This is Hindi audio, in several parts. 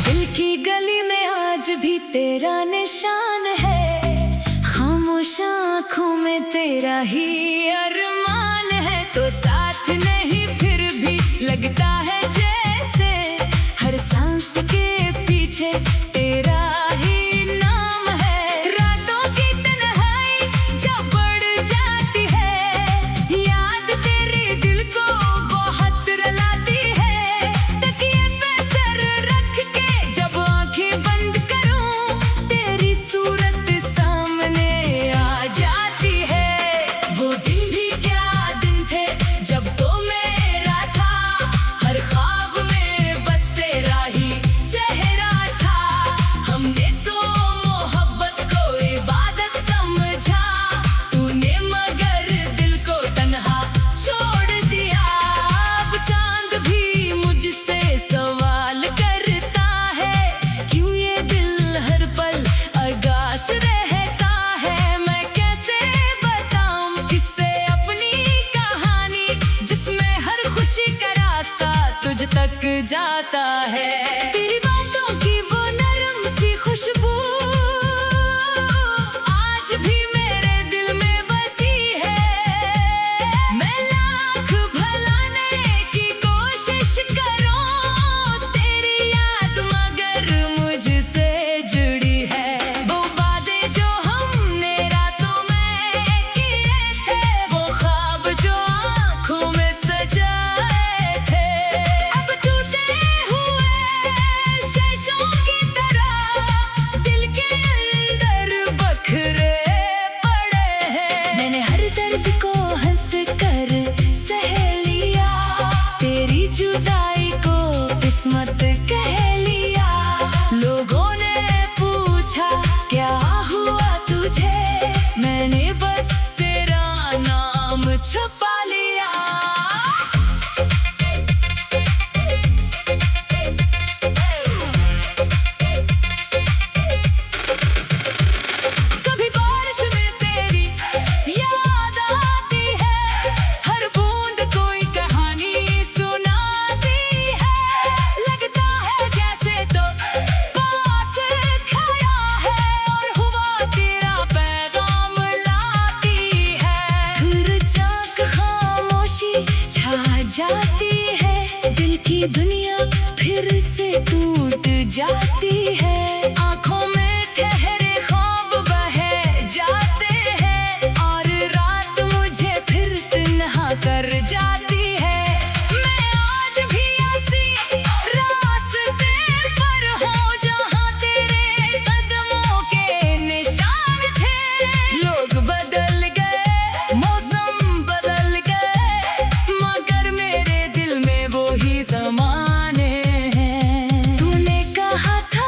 दिल की गली में आज भी तेरा निशान है, खामोश आँखों में तेरा ही अरमान है। तो साथ नहीं फिर भी लगता है जैसे हर सांस के पीछे तेरा ही नाम है। रातों की तन्हाई जब बढ़ जाती है, याद तेरी दिल को बहुत रुलाती है। तकिए पे सर रख के जब आंखें बंद करूं, तेरी सूरत सामने आ जाती है। वो दिन भी क्या दिन थे जब तो मेरा था, हर ख्वाब में बस तेरा ही चेहरा था। हमने तो मोहब्बत को इबादत समझा, तूने मगर दिल को तन्हा छोड़ दिया। अब चांद भी मुझसे सवाल करता है, क्यों ये दिल हर पल अगास रहता है। मैं कैसे बताऊं किससे अपनी कहानी, जिसमें हर खुशी का रास्ता तुझ तक जाता है। तेरी बातों की वो नरम सी खुशबू आज भी मेरे दिल में बसी है। मैं लाख भुलाने की कोशिश करूं, तेरी याद मगर मुझसे जुड़ी है। वो वादे जो हमने रातों में किए थे, वो ख्वाब जो आँखों में सजाए थे, अब टूटे हुए शीशों की तरह दिल के अंदर बखरे पड़े हैं। मैंने हर दर्द को हंस कर सह लिया, तेरी जुदाई को किस्मत कह लिया। लोगों ने पूछा क्या हुआ तुझे, मैंने बस तेरा नाम छुपा लिया। कभी बारिश में तेरी याद आती है, हर बूंद कोई कहानी सुनाती है। लगता है जैसे तो पास खड़ा है और हुआ तेरा पैगाम लाती है। फिर चाक खामोशी छा जाती है, दिल की दुनिया फिर से टूट जाती है। आंखों में ठहरे ख्वाब बह जाते हैं, और रात मुझे फिर तन्हा कर जाती है। मैं आज भी ऐसी रास्ते पर हूँ जहाँ तेरे कदमों के निशान थे। लोग बदल गए, मौसम बदल गए, मगर मेरे दिल में वो ही ज़माने हैं। तूने कहा था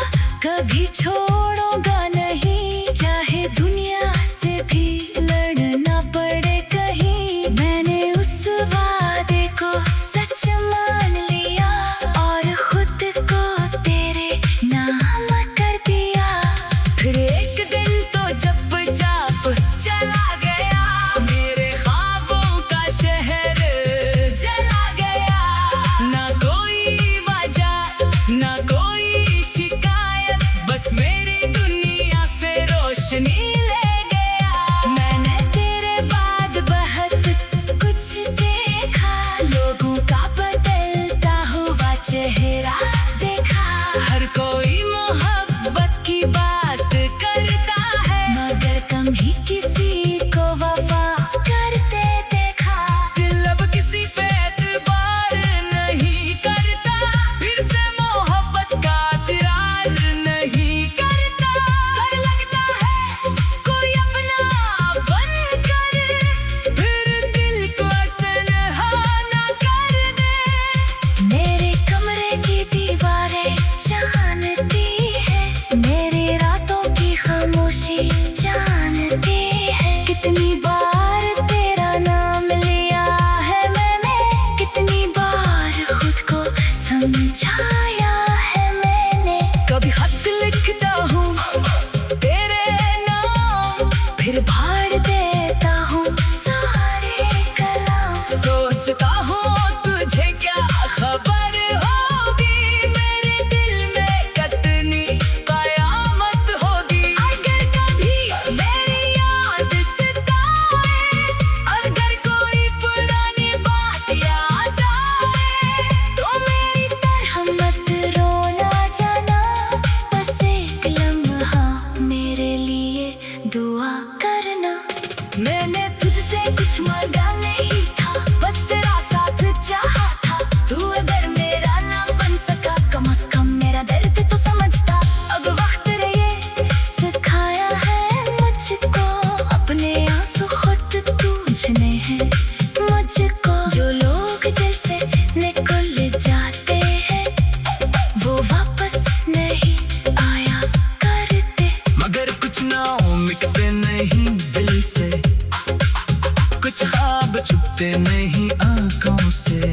कुछ ख्वाब छुपते नहीं आंखों से,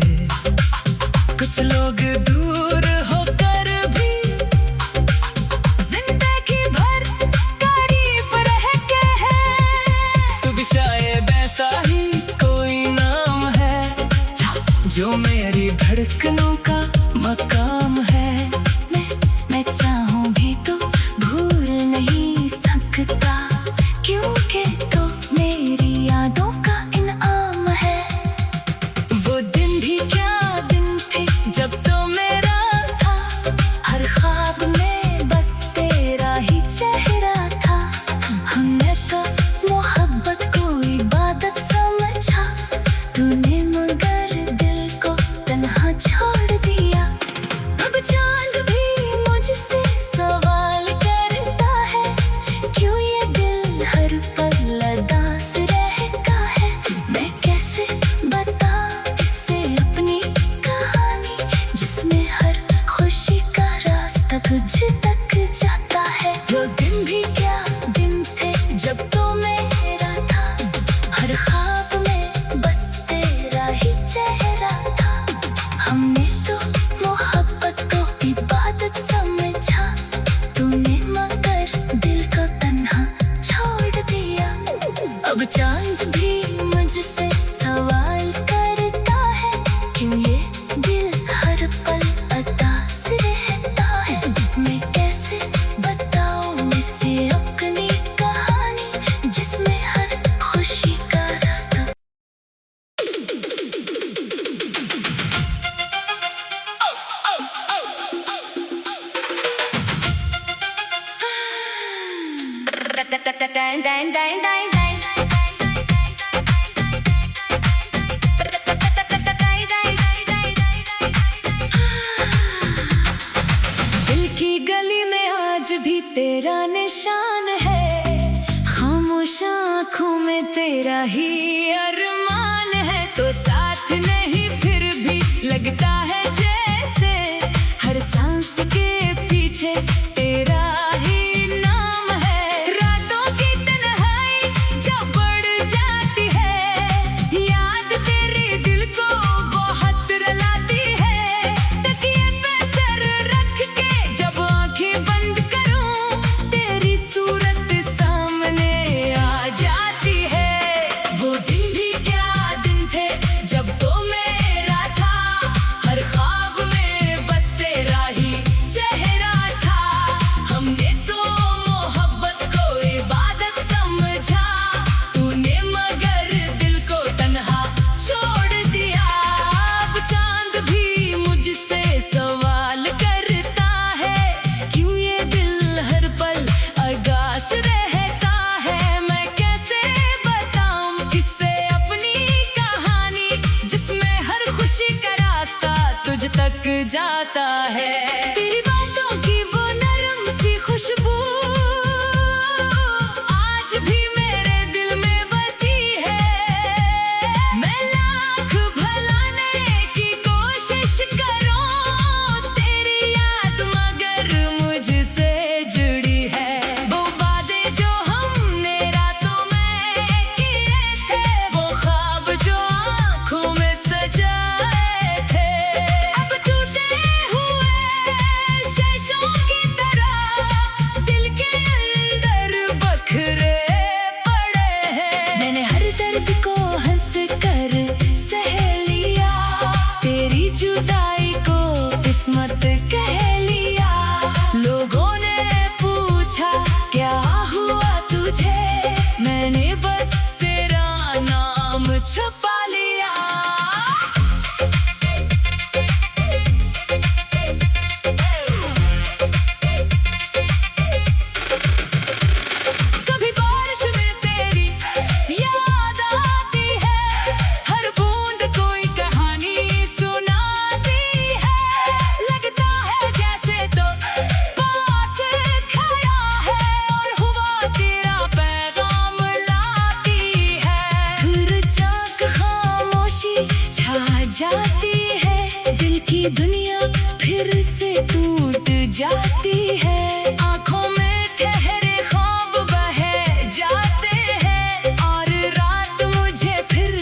कुछ लोग दूर होकर भी जिंदगी भर करीब रह के हैं। तू भी शायद ऐसा ही कोई नाम है जो मेरी धड़कनों का मकाम है। मैं चाहूं भी तो भूल नहीं सकता, क्योंकि तो मेरी यादों का इनाम है। वो दिन भी क्या दिन थे जब तो मेरा था, हर ख्वाब में बस तेरा ही चेहरा था। हमने तो मोहब्बत को इबादत समझा, तूने मगर दिल को तन्हा छोड़ दिया। अब चांद भी मुझसे सवाल करता है, क्यों ये दिल हर पल उदास रहता है। मैं कैसे बताऊं इससे अपनी कहानी, जिसमें हर खुशी का रास्ता तुझ तक जाता है। वो दिन भी क्या दिन थे जब तो मेरा था, हर ख्वाब में बस तेरा ही चेहरा था। हमने तो मोहब्बत को इबादत समझा, तूने मगर दिल को तन्हा छोड़ दिया। अब चांद भी मुझसे सवाल करता है, क्यों ये दिल हर पल उदास रहता है। मैं कैसे बताऊं इसे अपनी कहानी, जिसमें हर खुशी का रास्ता दिल की गली में आज भी तेरा निशान है, खामोश आँखों में तेरा ही अरमान है। तो साथ नहीं फिर भी लगता है जैसे हर सांस के पीछे तेरा ही नाम है। रातों की तन्हाई जब बढ़ जाती है, याद तेरे दिल को बहुत रुलाती है। तकिए पे सर रख के जब आंखें बंद करूं, तेरी सूरत सामने आ जाती है। वो दिन भी क्या दिन थे जब तो मेरा था, हर ख्वाब में बस तेरा ही चेहरा था। हमने तो मोहब्बत को इबादत समझा, तूने मगर दिल को तन्हा छोड़ दिया। अब चांद भी मुझसे सवाल करता है, क्यों ये दिल हर पल उदास रहता है। मैं कैसे बताऊं किससे अपनी कहानी, जिसमें हर खुशी का रास्ता तुझ तक जाता है। तेरी बातों की वो नरम सी खुशबू आज भी मेरे दिल में बसी है। मैं लाख भुलाने की कोशिश करूं, तेरी याद मगर मुझसे जुड़ी है। वो बातें जो हमने रातों में किए थे, वो ख्वाब जो आँखों में सजाए थे, अब टूटे हुए शीशों की तरह दिल के अंदर बखरे पड़े हैं। मैंने हर दर्द को हंस कर सह लिया, तेरी जुदाई को किस्मत कह लिया। लोगों ने पूछा क्या हुआ तुझे, मैंने बस तेरा नाम छुपा लिया। कभी बारिश में तेरी याद आती है, हर बूंद कोई कहानी सुनाती है। लगता है जैसे तो पास खड़ा है, और हुआ तेरा पैगाम लाती है। फिर चाक खामोशी छा जाती है, दिल की दुनिया फिर से टूट जाती है। आंखों में ठहरे ख्वाब बह जाते हैं, और रात मुझे फिर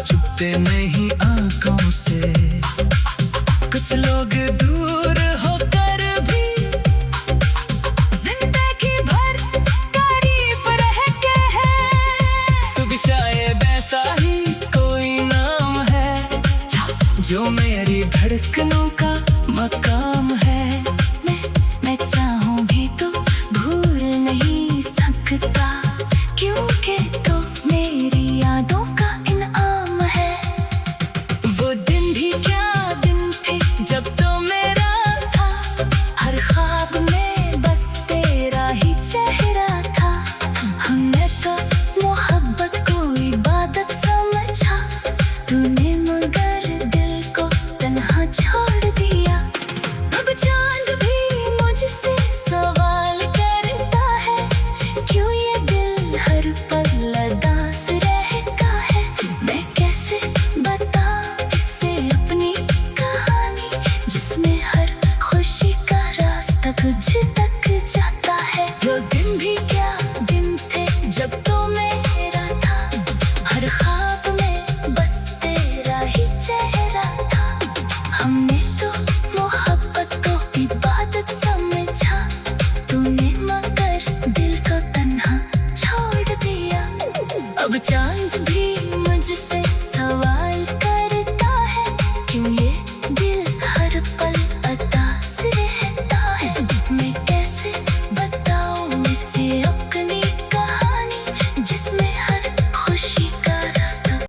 छुपते नहीं आंखों से। कुछ लोग दूर होकर भी जिंदगी भर करीब रह के हैं। तू भी शायद ऐसा ही कोई नाम है जो मेरी धड़कनों का मकाम है। मैं चाहूं भी तो भूल नहीं सकता, क्योंकि तो मेरी यादों का इनाम है। वो दिन भी क्या दिन थे जब तो मेरा था, हर ख्वाब में बस तेरा ही चेहरा था। हमने तो मोहब्बत को इबादत समझा, तूने मगर दिल को तन्हा छोड़ दिया। अब चांद भी मुझसे सवाल करता है, क्यों ये दिल हर पल उदास रहता है। मैं कैसे बताऊं इसे अपनी कहानी, जिसमें हर खुशी का रास्ता तुझ तक जाता है। वो दिन भी क्या दिन थे जब तो मेरा था, हर ख्वाब में बस तेरा ही चेहरा था। हमने तो मोहब्बत को इबादत समझा, तूने मगर दिल को तन्हा छोड़ दिया। अब चांद भी मुझसे सवाल करता है, क्यों ये दिल हर पल उदास रहता है। मैं कैसे बताऊं इसे अपनी कहानी, जिसमें हर खुशी का रास्ता।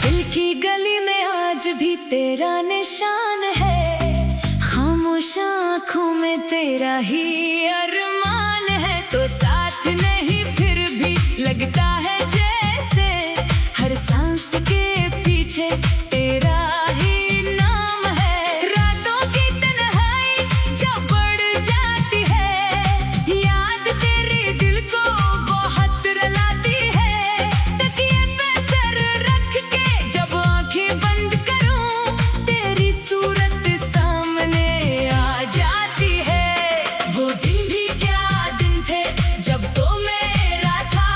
दिल की गली में आज भी तेरा निशान है, खामोश आँखों में तेरा ही अरमान है। तो साथ नहीं फिर भी लगता है जैसे हर सांस के पीछे तेरा ही नाम है। रातों की तन्हाई जब बढ़ जाती है, याद तेरे दिल को बहुत रुलाती है। तकिए पे सर रख के जब आंखें बंद करूं, तेरी सूरत सामने आ जाती है। वो दिन भी क्या दिन थे जब तो मेरा था,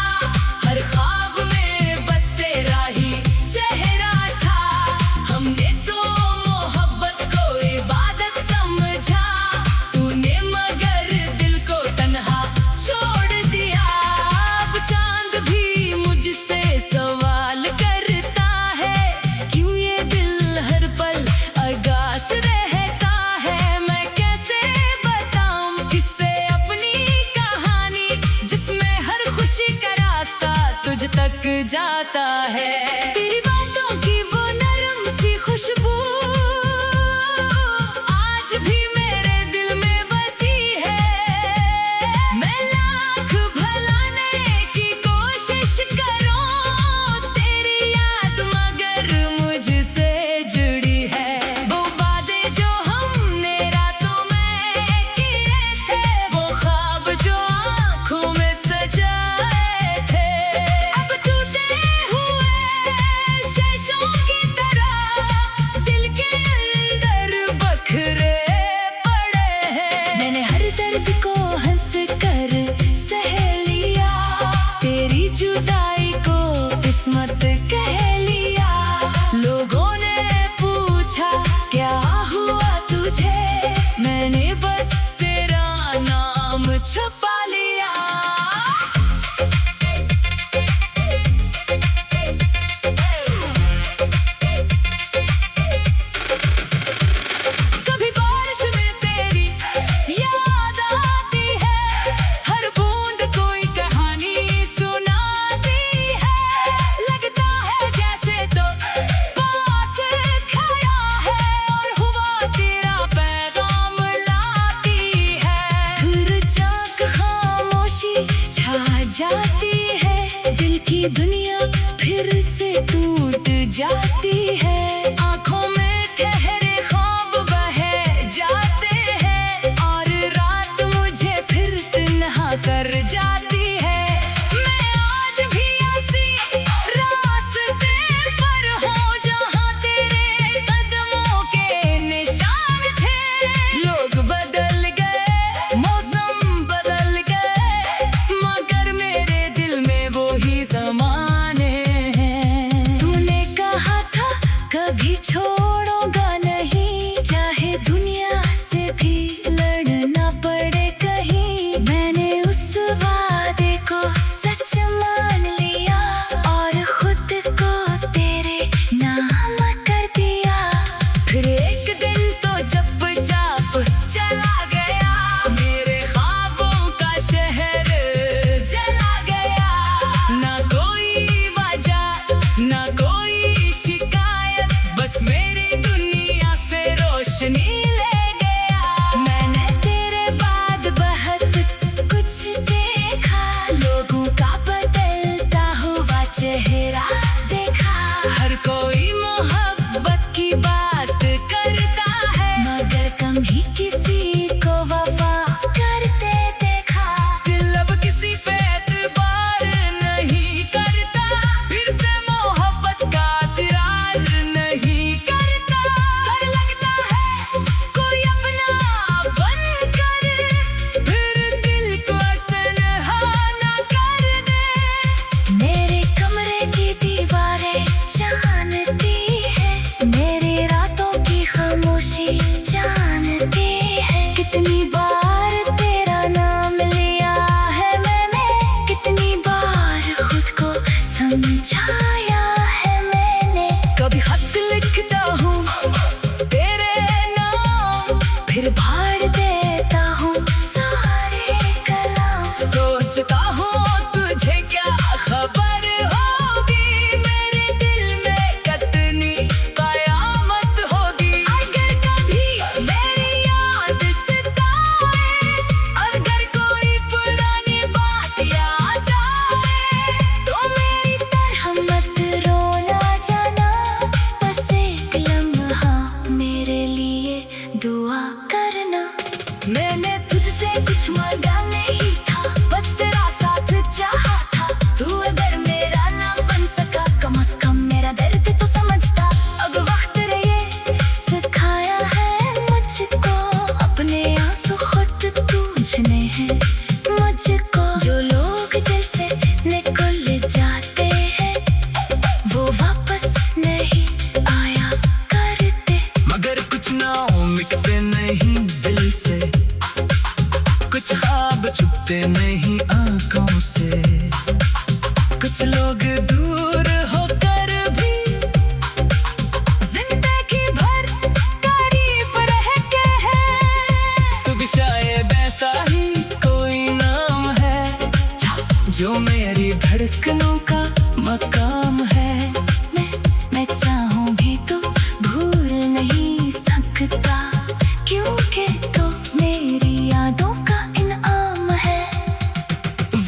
हर ख्वाब में बस तेरा ही चेहरा था। हमने तो मोहब्बत को इबादत समझा, तूने मगर दिल को तन्हा छोड़ दिया। अब चांद भी मुझसे सवाल करता है, क्यों ये दिल हर पल उदास रहता है। मैं कैसे बताऊं किससे अपनी कहानी, जिसमें हर खुशी का रास्ता तुझ तक जाता है। तेरी बातों की वो नरम सी खुशबू आज भी मेरे दिल में बसी है। मैं लाख भुलाने की कोशिश करूं, तेरी याद मगर मुझसे जुड़ी है। वो वादे जो हमने रातों में किए थे, वो ख्वाब जो आँखों में सजाए थे, अब टूटे हुए शीशों की तरह दिल के अंदर बखरे पड़े हैं। मैंने हर दर्द को हंस कर सह लिया, तेरी जुदाई को किस्मत कह लिया। लोगों ने पूछा क्या हुआ तुझे, मैंने बस तेरा नाम छुपा लिया। कभी बारिश में तेरी याद आती है, हर बूंद कोई कहानी सुनाती है। लगता है जैसे तो पास खड़ा है, और हुआ तेरा पैगाम लाती है। फिर चाक खामोशी छा जाती है, दिल की दुनिया फिर से टूट जाती है। आंखों में ठहरे ख्वाब बह जाते हैं, और रात मुझे फिर तन्हा कर जाती है। मैं आज भी ऐसी रास्ते पर हूँ जहाँ तेरे कदमों के निशान थे। लोग बदल गए, मौसम बदल गए, मगर मेरे दिल में वो ही ज़माने हैं। तूने कहा था कभी छोड़ूंगा नहीं, चाहे दुनिया से भी लड़ना पड़े कहीं। मैंने उस वादे को सच मान लिया और खुद को तेरे नाम कर दिया। फिर एक दिन तो चुपचाप चला गया, मेरे ख्वाबों का शहर जला गया। ना कोई वजह ना कोई शिकायत, बस मेरी दुनिया से रोशनी ले गया। मैंने तेरे बाद बहुत कुछ देखा, लोगों का बदलता हुआ चेहरा देखा। हर कोई मोहब्बत की बात करता है, मगर कम ही किसी को वफा करते देखा। दिल अब किसी पे एतबार नहीं करता, फिर से मोहब्बत का इकरार नहीं करता। डर लगता है कोई अपना बनकर फिर दिल को तन्हा ना कर दे। मेरे कमरे की दीवारें जानती है, मेरी रातों की खामोशी जानती है। कितनी बार तेरा नाम लिया है मैंने, कितनी बार खुद को समझाया है मैंने। कभी खत लिखता हूँ तेरे नाम, फिर फाड़ देता हूँ सारे कलाम। सोचता हूँ तुझे क्या खबर होगी, मेरे दिल में कितनी कयामत होगी। अगर कभी मेरी याद सताए, अगर कोई पुरानी बात याद आए, तो मेरी तरह मत रोना जाना, बस एक लम्हा मेरे लिए दुआ करना। मैंने तुझसे कुछ मांगा नहीं था, बस तेरा साथ चाहा था। तू अगर मेरा ना बन सका, कम से कम मेरा दर्द तो समझता। अब वक्त ने ये सिखाया है मुझको, अपने आंसू खुद पूछने हैं मुझको। जो लोग दिल से निकल जाते हैं, वो वापस नहीं आया करते। मगर कुछ नाम मिटते नहीं दिल से, कुछ ख्वाब छुपते नहीं आंखों से। कुछ लोग दूर होकर भी जिंदगी भर करीब रह के हैं। तू भी शायद ऐसा ही कोई नाम है, जो मेरी धड़कनों का मकाम है। मैं चाहूं भी तो भूल नहीं सकता, क्योंकि तो मेरी यादों का इनाम है।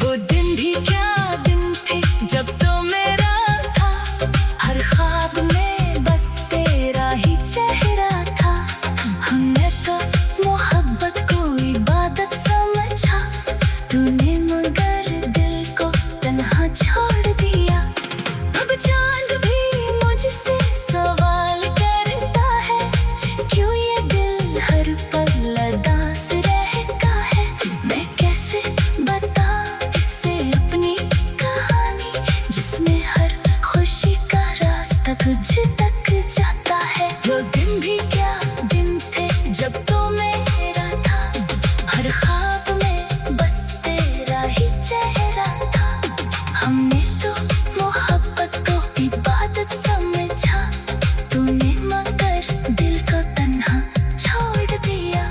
वो दिन भी क्या दिन थे जब तो मेरा था, हर ख्वाब में बस तेरा ही चेहरा था। हमने तो मोहब्बत को इबादत समझा, तूने मगर दिल को तन्हा छोड़ दिया। अब चांद भी मुझसे सवाल करता है, क्यों ये दिल हर पल उदास रहता है। मैं कैसे बताऊं इससे अपनी कहानी, जिसमें हर खुशी का रास्ता तुझ तक जाता है। वो दिन भी क्या दिन थे जब तो मेरा था, हर ख्वाब में बस तेरा ही चेहरा था। हमने तो मोहब्बत को इबादत समझा, तूने मगर दिल को तन्हा छोड़ दिया।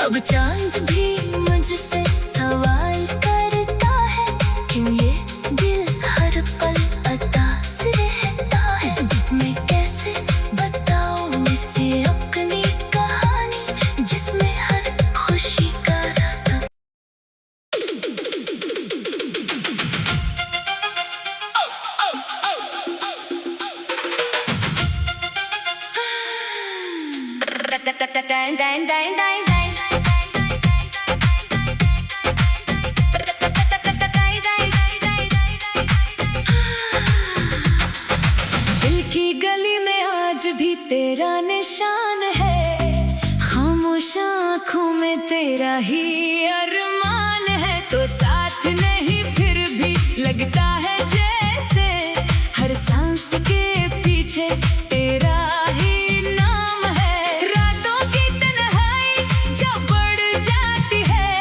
अब चांद भी मुझसे सवाल करता है, क्यों ये दिल हर पल उदास रहता है। मैं कैसे बताऊं इसे अपनी कहानी, जिसमें हर खुशी का रास्ता तेरा ही अरमान है। तो साथ नहीं फिर भी लगता है जैसे हर सांस के पीछे तेरा ही नाम है। रातों की तन्हाई जब बढ़ जाती है,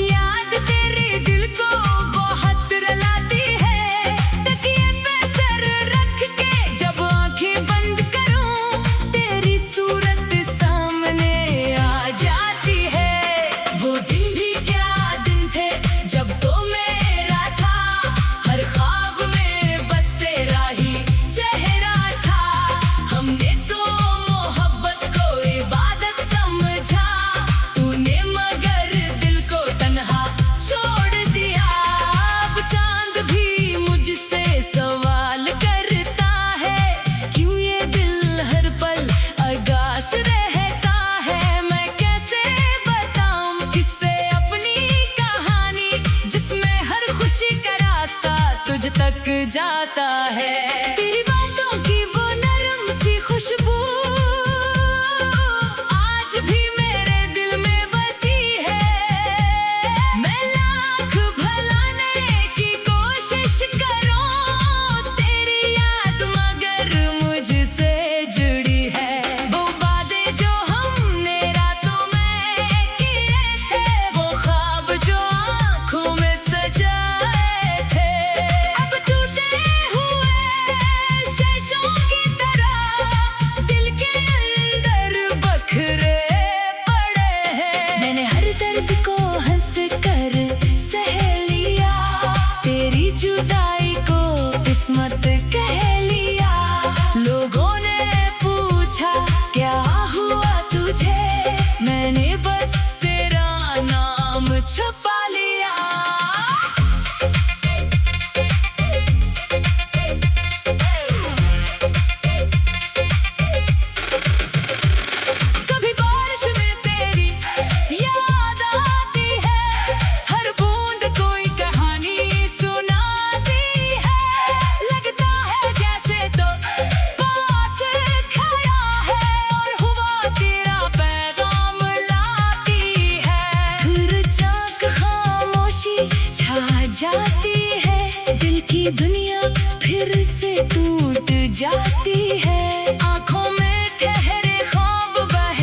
याद तेरी दिल को बहुत रुलाती है। तकिए पे सर रख के जब आंखें बंद करूं, तेरी सूरत सामने आ जाती है। वो दिन भी क्या दिन थे जब तो मेरा था, हर ख्वाब में बस तेरा ही चेहरा था। हमने तो मोहब्बत को इबादत समझा, तूने मगर दिल को तन्हा छोड़ दिया। अब चांद भी मुझसे सवाल करता है, क्यों ये दिल हर पल अगास रहता है। मैं कैसे बताऊं किससे अपनी कहानी, जिसमें हर खुशी का रास्ता तुझ तक जाता है। तेरी बातों की वो नरम सी खुशबू आज भी मेरे दिल में बसी है। मैं लाख भुलाने की कोशिश करूं, तेरी याद मगर मुझसे जुड़ी है। वो वादे जो हमने रातों में किए थे, वो ख्वाब जो आंखों में सजाए थे, अब टूटे हुए शीशों की तरह दिल के अंदर बखरे पड़े हैं। मैंने हर दर्द को हंस कर सह लिया, तेरी जुदाई को किस्मत कह लिया। लोगों ने पूछा क्या हुआ तुझे, मैंने बस तेरा नाम छुपा लिया। कभी बारिश में तेरी याद आती है, हर बूंद कोई कहानी सुनाती है। लगता है जैसे तो पास खड़ा है और हुआ तेरा पैगाम लाती है। फिर चाक खामोशी छा जाती है, दिल की दुनिया फिर से टूट जाती है। आंखों में ठहरे ख्वाब बह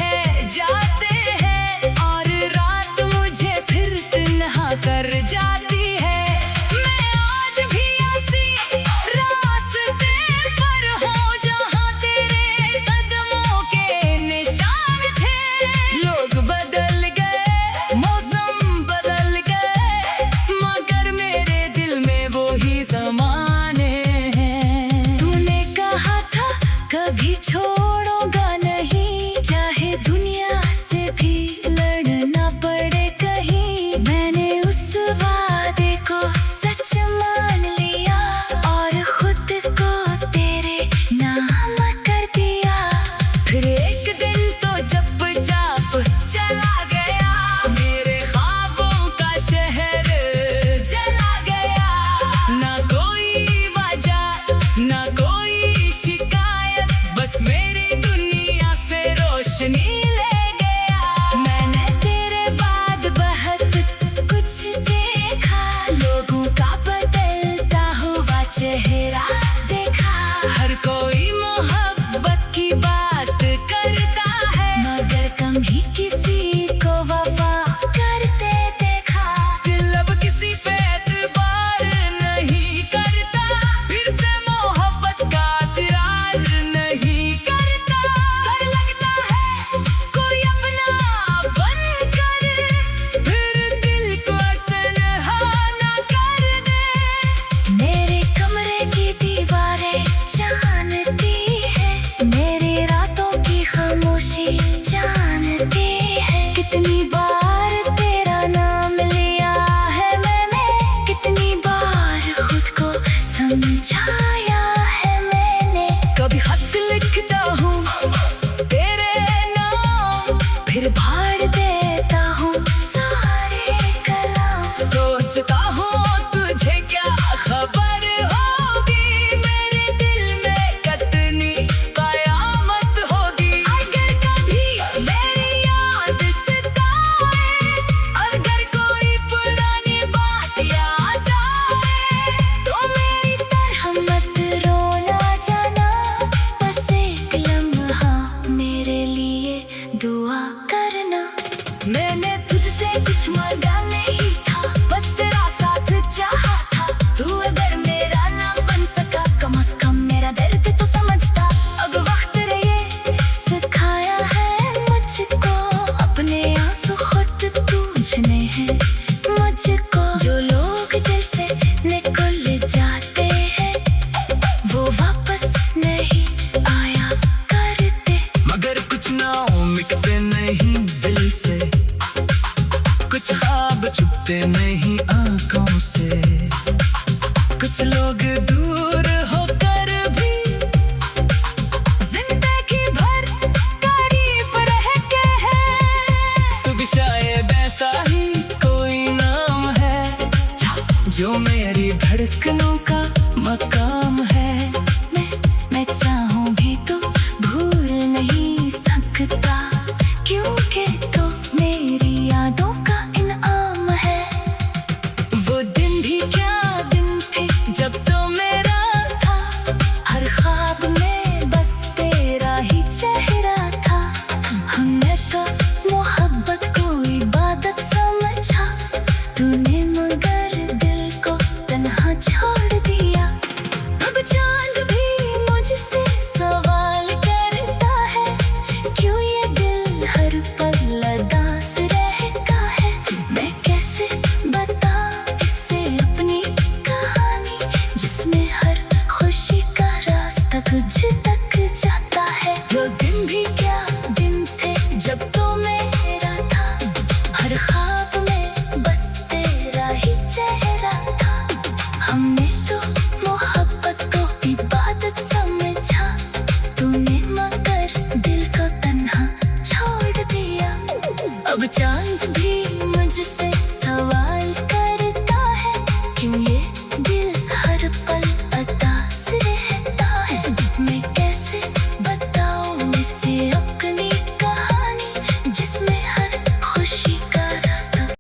जाते हैं, और रात मुझे फिर तन्हा कर जाती है। मैं आज भी ऐसी रास्ते पर हूँ जहाँ तेरे कदमों के निशान थे। लोग बदल गए, मौसम बदल गए, मगर मेरे दिल में वो ही ज़माने हैं। तूने कहा था कभी छोड़ूंगा नहीं, चाहे दुनिया से भी लड़ना पड़े कहीं। मैंने उस वादे को सच मान लिया और खुद को तेरे नाम कर दिया। फिर एक दिन तो जब जाप चला गया, मेरे ख्वाबों का शहर जला गया। ना कोई वजह ना कोई शिकायत, बस मेरी दुनिया से रोशनी ले गया। मैंने तेरे बाद बहुत कुछ देखा, लोगों का बदलता हुआ चेहरा देखा। हर कोई मोहब्बत की बात करता है, मगर कम ही किसी को वफा करते देखा। दिल अब किसी पे एतबार नहीं करता, फिर से मोहब्बत का इकरार नहीं करता। पर लगता है कोई अपना बनकर फिर दिल को तन्हा ना कर दे। मेरे कमरे की दीवारें जानती है, मेरी रातों की खामोशी जानती है। कितनी बार तेरा नाम लिया है मैंने, कितनी बार खुद को समझाया है मैंने। कभी खत लिखता हूँ तेरे नाम, फिर फाड़ देता हूँ सारे कलाम। सोचता हूँ तुझे क्या खबर होगी, मेरे दिल में कितनी कयामत होगी। अगर कभी मेरी याद सताए जो मेरी धड़कनों का मकाम है। मैं चाहूँ